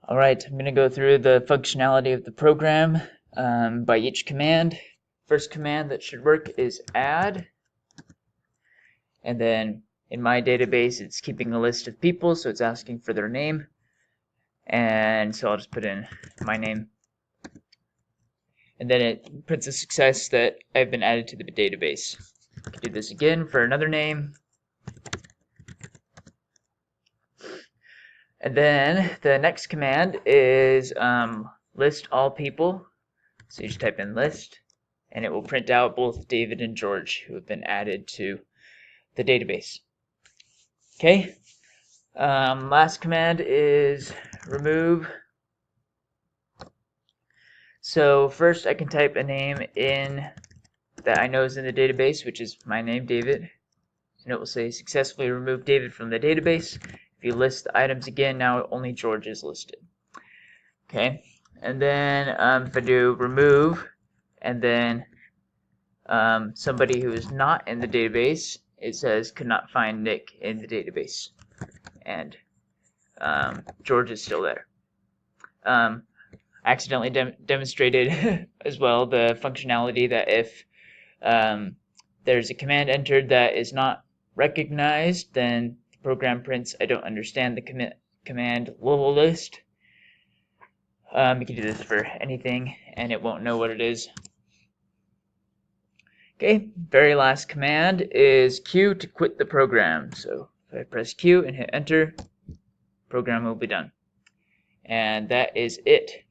Alright, I'm going to go through the functionality of the program by each command. First command that should work is add, and then in my database it's keeping a list of people, so it's asking for their name, and so I'll just put in my name, and then it prints a success that I've been added to the database. I can do this again for another name. And then the next command is list all people. So you just type in list, and it will print out both David and George who have been added to the database. Okay. Last command is remove. So first I can type a name in that I know is in the database, which is my name, David. And it will say successfully remove David from the database. If you list the items again, now only George is listed. Okay. And then if I do remove and then somebody who is not in the database, it says could not find Nick in the database, and George is still there. I accidentally demonstrated as well the functionality that if there's a command entered that is not recognized, then the program prints I don't understand the command list. You can do this for anything and it won't know what it is. Okay, very last command is Q to quit the program. So if I press Q and hit enter, program will be done. And that is it